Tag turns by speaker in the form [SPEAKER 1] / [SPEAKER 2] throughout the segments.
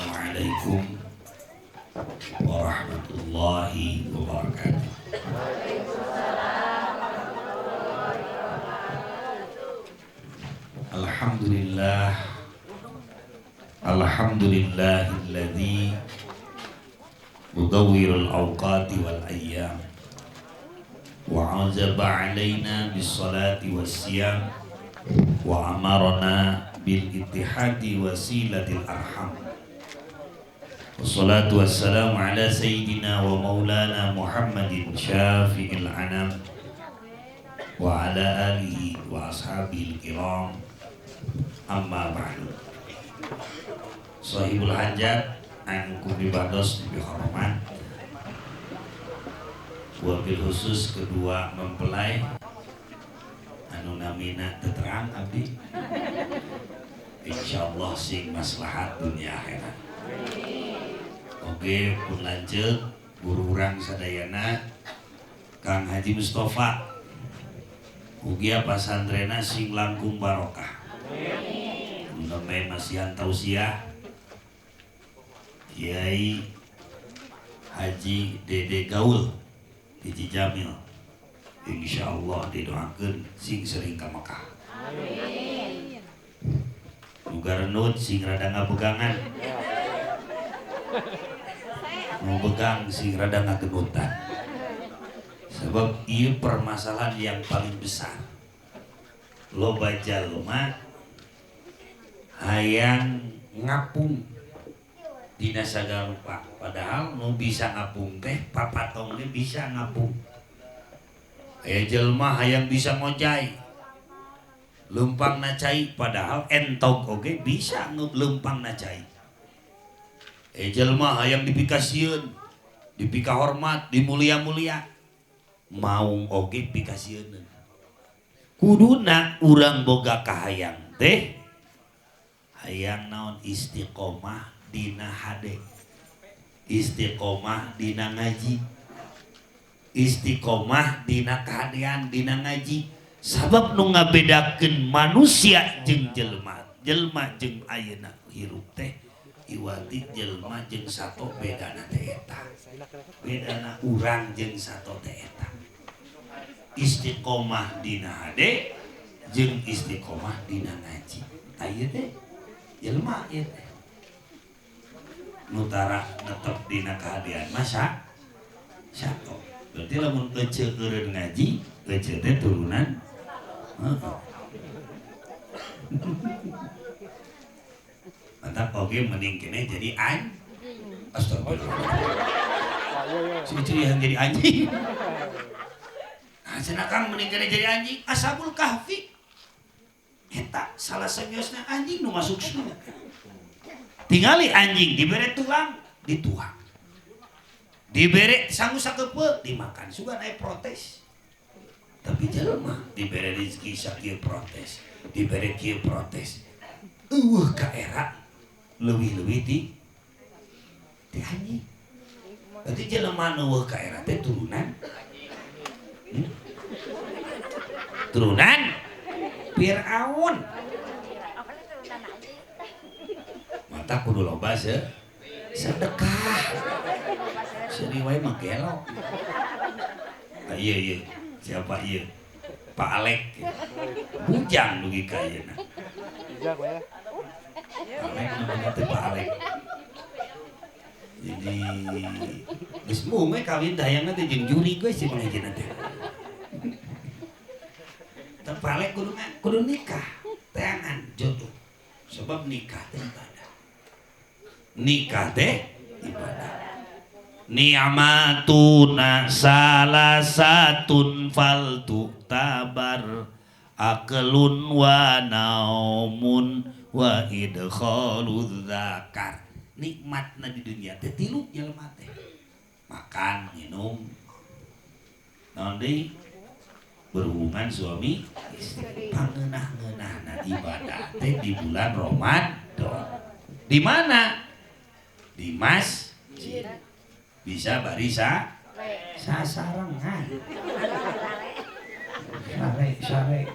[SPEAKER 1] Assalamualaikum warahmatullahi wabarakatuh. Alhamdulillah, alhamdulillahilladzi mudawwirul awqati wal ayyam wa azaba alaina bis salati was siyam wa amarna bil ittihadi wasilatil arham. Wassalatu wassalamu ala sayyidina wa maulana Muhammadin syafi'il anam wa ala alihi wa ashabil kiram, amma ba'du. Sahibul hajat an kubibados bihormat, wabil khusus kedua mempelai anu namina terang abdi, insyaallah sing maslahat dunia akhirat. Oke, pun lanjut guru urang sadayana Kang Haji Mustafa ugia pasantrena sing langkung barokah. Mudah-mudahan masihan tausiah Kiai Haji Dede Gaul di Jamil, insyaallah didoakeun sing sering ka Mekah. Amin. Muga renut sing rada ngabegangan. Mau begang sing rada ngagenutan. Sebab ieu permasalahan yang paling besar. Loba jalma hayang ngapung dina sagala rupa, padahal nu bisa ngapung teh papatong ge bisa ngapung. Aya jelma hayang bisa ngojay leumpang nacai, padahal entog oge bisa leumpang nacai. Aya jelma hayang dipikasieun, dipika hormat, dimulia-mulia, maung oge pikasieun. Kuduna urang boga kahayang teh hayang naon istiqomah dina hade, istiqomah dina ngaji, istiqomah dina kahadean dina ngaji. Sabab nu ngabedakeun manusia jeung jelma, jelma jeung ayeuna hirup teh iwati jelma jeung sato bedana teh eta, bedana urang jeung sato teh eta. Istiqomah dina hade jeung istiqomah dina ngaji, aya teh jelma ieu teh nutara netep dina kahadean masa sato. Berarti lamun ece eureun ngaji, ece teh turunan mantap. Oke mending kene jadi astagfirullah, cuci yang jadi anjing. Nah cenah Kang mending kene jadi anjing. Ashabul Kahfi eta salah sageusna anjing nu masuk surga. Tingali anjing dibere tulang dituang, dibere sangu sakepeul dimakan, sugan aya protes. Tapi jelema dibere rezeki sakieu protes, dibere kieu protes. Ka era leuwih-leuwih ti anjing. Berarti jelema nu eueuh ka era teh turunan turunan Firaun. Mata kudu loba sedekah. Seuri wae mah gelok. Ieu siapa ieu? Pak Alek. Bujang dugi ka ieu na. Bujang we. Alek namanya teh Pak Alek. Jadi geus mume kawin dayangna teh jeung juri geus si mangejena teh. Teu Pak Alek kudu nikah, teangan jodoh. Sebab nikah teh ibadah. Nikah teh ibadah. Ni'matuna salasatun faltu tabar aklun wa naumun wa idkhaludz zakar. Nikmatna di dunia teh tilu jelema teh. Makan, minum, naon deui? Berhubungan suami istri. Pangeunah-ngeunahna ibadah teh di bulan Ramadan. Di mana? Di masjid. Bisa barisa sasarengan. Sare.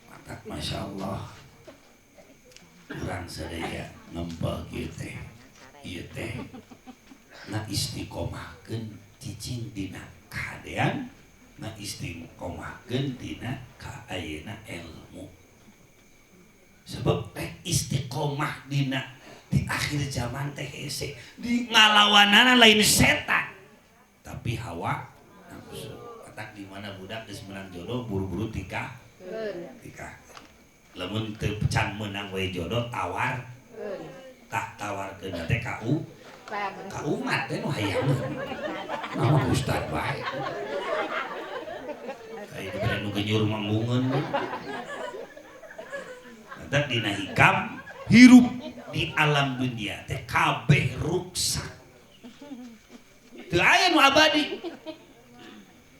[SPEAKER 1] Mantap, Masya Allah. urang sadaya ngempel kieu teh. Ieu teh istiqomahkeun cicing dina kahadean, istiqomahkeun dina kaayeuna ilmu. Sebab teh istiqomah dina di akhir zaman teh hese di ngalawanana lain setan tapi hawa nafsu. Katak di mana budak geus menang jodoh buru-buru tikah. Lamun teu can meunang we jodoh tawar. Tah tawarkeun teh ka umat teh nu hayang. Naon ustad bae. Ai dibere nu genyur manggungeun. Katak dina hikam hirup di alam dunia teh kabeh ruksak. Teu aya nu abadi.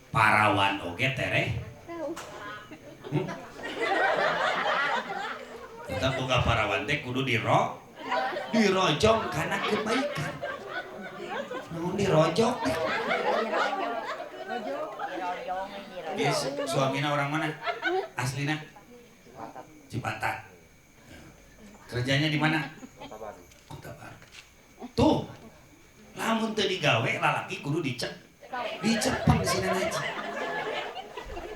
[SPEAKER 1] Parawan oge tereh. Kita boga parawan teh kudu dirojong karena kebaikan. Namun dirojok teh. Yes, suamina orang mana? Aslina? Cipatat. Kerjanya di mana? Kota Baru. Tuh, lamun teu digawe lalaki kudu dicepeng sina ngaji.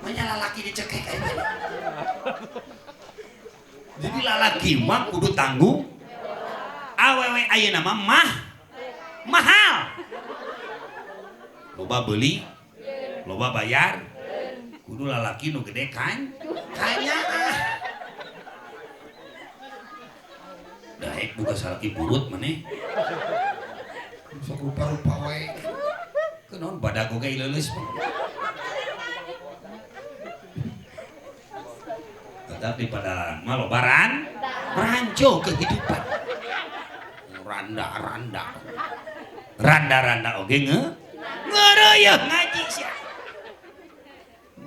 [SPEAKER 1] Manya lalaki dicekek kayak gini. Jadi lalaki mah kudu tanggung. Awewe ayeuna mah mahal. Loba beli, loba bayar. Kudu lalaki nu gede kan? Kanya daek buka salaki burut maneh. Sok rupa-rupa wae. Kenaon badag oge ileuleus mah. Tetapi pada mah lobaran ranjo kehidupan. Randa oge ngeureuyeuk ngaji sia.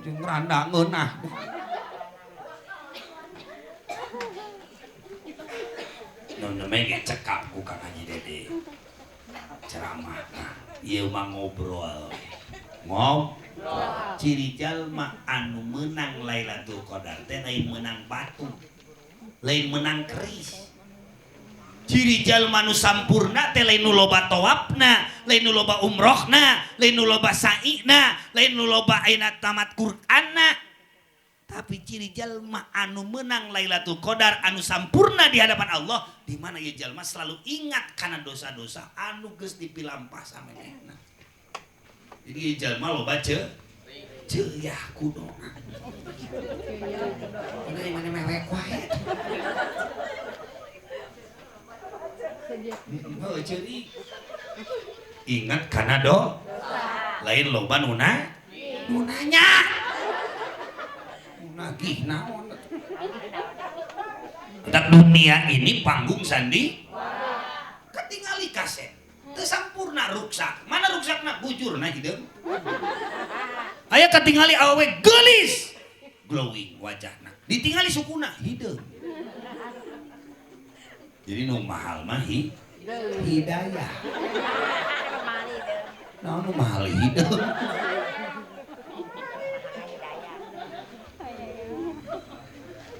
[SPEAKER 1] Jeung randa ngeunah. Nu mege cekap ku Kang Haji Dede. Ceramah. Ieu mah ngobrol. Ciri jalma anu menang Lailatul Qadar teh lain menang batu. Lain menang keris. Ciri jalma nu sampurna teh lain nu loba tawafna, lain nu loba umrohna, lain nu loba sa'i'na, lain nu loba ayeuna tamat Qur'anna. Tapi ciri jalma anu menang Lailatul Qadar anu sampurna di hadapan Allah, di mana ieu jalma selalu ingat kana dosa-dosa anu geus dipilampah samenehna. Jadi ieu jalma loba ceuyah kudoa. Mana mana mewek wae. Heuh ceuri. Ingat kana dosa. Lain loba nu nanya. Nagih naon. Tak dunia ini panggung sandi. Ketingali kaset. Teu sampurna ruksak. Mana ruksakna bujurna hideung. Aya katingali awewe geulis. Glowing wajahna. Ditingali sukuna hideung. Jadi nu mahal mah hidayah. Naon nu mahal hideung.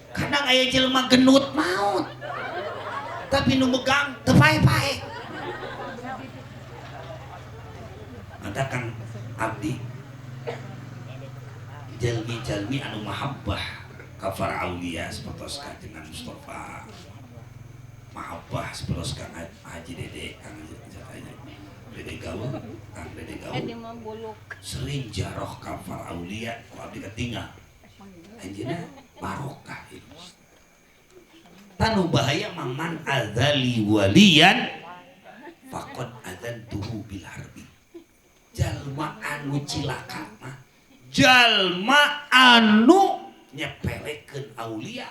[SPEAKER 1] Kadang aya jelema genut maut. Tapi nu megang teu pae-pae. Katakan abdi jalmi-jalmi anu mahabbah ka para aulia sapertos ka dengan Mustafa. Mahabbah sapertos ka Haji Dede Kang Dede Gaul, Kang Dede Gaul. Sering jaroh ka para aulia ku abdi ketinggal. Anjeunna barokah itu. Tanu bahaya maman adzali waliyan faqad adzantuhu bil harbi. Jalma anu cilaka mah jalma anu nyepelekeun aulia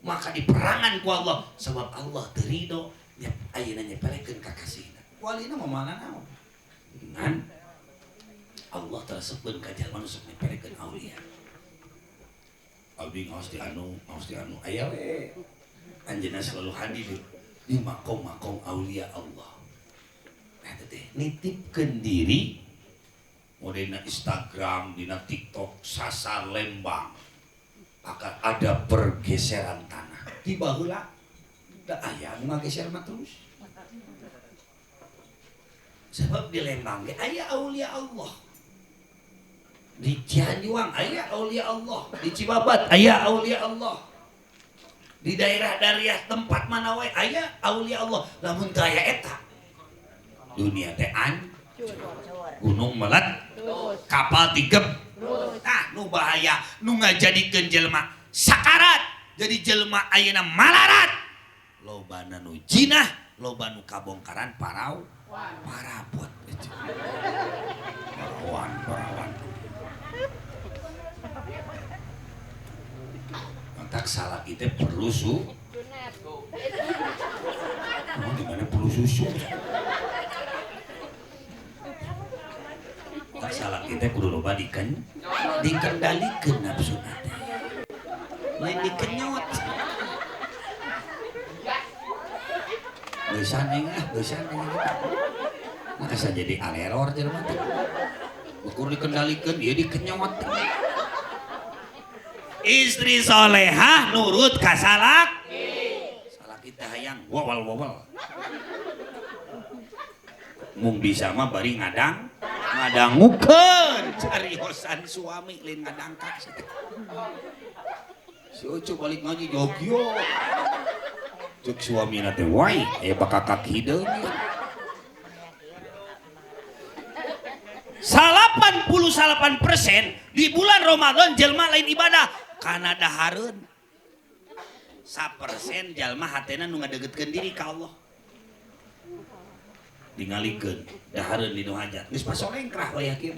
[SPEAKER 1] maka diperangan ku Allah sebab Allah teu ridho ayeuna nyepelekeun kakasihna. Walina mah mana naon? Dengan Allah tersebut ka jalma nu sok nyepelekeun aulia. Abdi ngaos di anu aya we. Anjeunna selalu hadir di makom-makom aulia Allah. Nah teh nitipkeun diri modena Instagram, dina TikTok sasar Lembang. Akan ada pergeseran tanah. Tiba heula Da aya nu ngageser mah terus. Sebab di Lembang ge aya aulia Allah. Di Cianjuang aya aulia Allah, di Cibabat aya aulia Allah. Di daerah-daerah tempat mana wae aya aulia Allah. Lamun teu aya eta dunia teh gunung melet, kapal tigep. Nah, nu bahaya nu ngajadikeun jelema sakarat jadi jelema ayeuna malarat. Lobana nu jinah, loba nu kabongkaran parau parabot. Parawan. Mantak salah kita perlu gimana perlu susu? Tak salah kita kudu loba dikendalikeun nafsu teh. Lain dikenyot. Geus aneh. Asa jadi aleror jelema teh. Ukur dikendalikeun ieu dikenyot. Istri solehah nurut ka salaki teh hayang wawal. Mung bisa mah bari ngadangukeun cariosan suami lain ngadangkak si Ucu balik ngaji Jogyo cek suamina teh wai aya bakakak hideung 88% di bulan Ramadan jelma lain ibadah kana dahareun 1% jalma hatena nu ngadegetkeun diri ka Allah dingalikeun dahareun di nu hajat geus pasolengkrah we kieu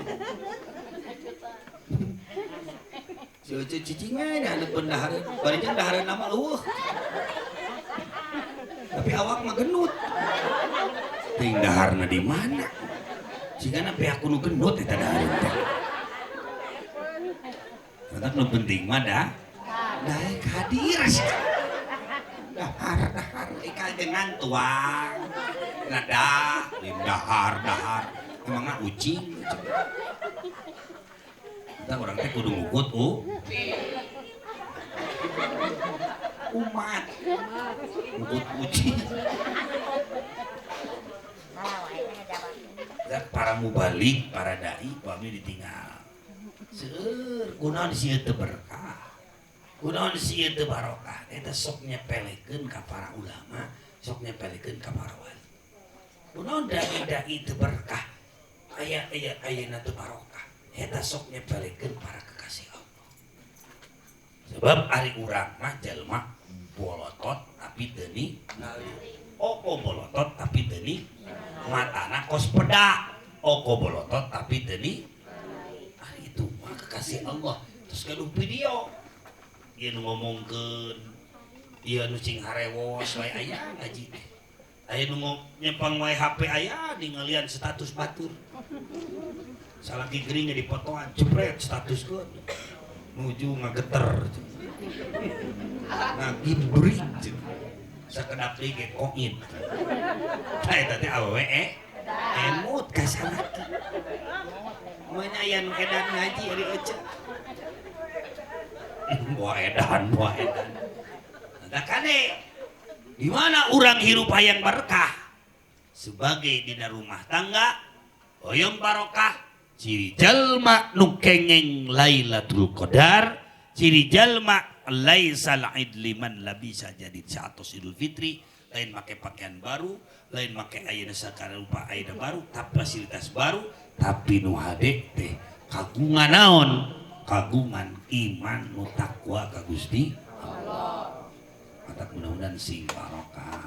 [SPEAKER 1] si Ucu cicingan haneupeun dahareun bari jeung dahareun mah eueuh tapi awak mah genut ting daharna di mana jigana pihak nu genut eta dahareun teh tetep nu penting mah daek hadir dahar ika dengan tuang ngadah lim dahar emangna ucing kita orang teh kudu ngugut umat ngugut ucing para mubalik para dai pami ditinggal seueur kunaon sieu teu berkah kunaon sieu teu barokah eta sok nyepelekeun ka para ulama sok nyepelekeun ka para wali kunaon dai teu berkah aya teu barokah eta sok nyepelekeun para kekasih Allah sebab ari urang mah jalma bolotot tapi teu ningali oko bolotot tapi teu ningali matana kos peda oko bolotot tapi teu ningali itu mah kekasih Allah terus gaduh video ieu nu ngomongkeun ieu nu cing harewos wae aya ngaji teh aya nu nyempang wae HP aya ningalian status batur salaki geuring dipotoan jepret statuskeun nuju ngageter ngagibri sakedap deui ge koin ta eta teh awewe emut ka salaki mun aya nu edan ngaji ari ece buah edan da kade di mana urang hirup hayang berkah sebagai dina rumah tangga hoyong barokah ciri jalma nu kengeng Lailatul Qadar ciri jalma laisal id liman labisa jadi 100 Idul Fitri lain make pakaian baru lain make ayeuna sakarupa ayeuna baru tapi fasilitas baru tapi nu hade teh kagungan naon kagungan iman nu takwa ka Gusti Allah. Mata mudah-mudahan sing barokah.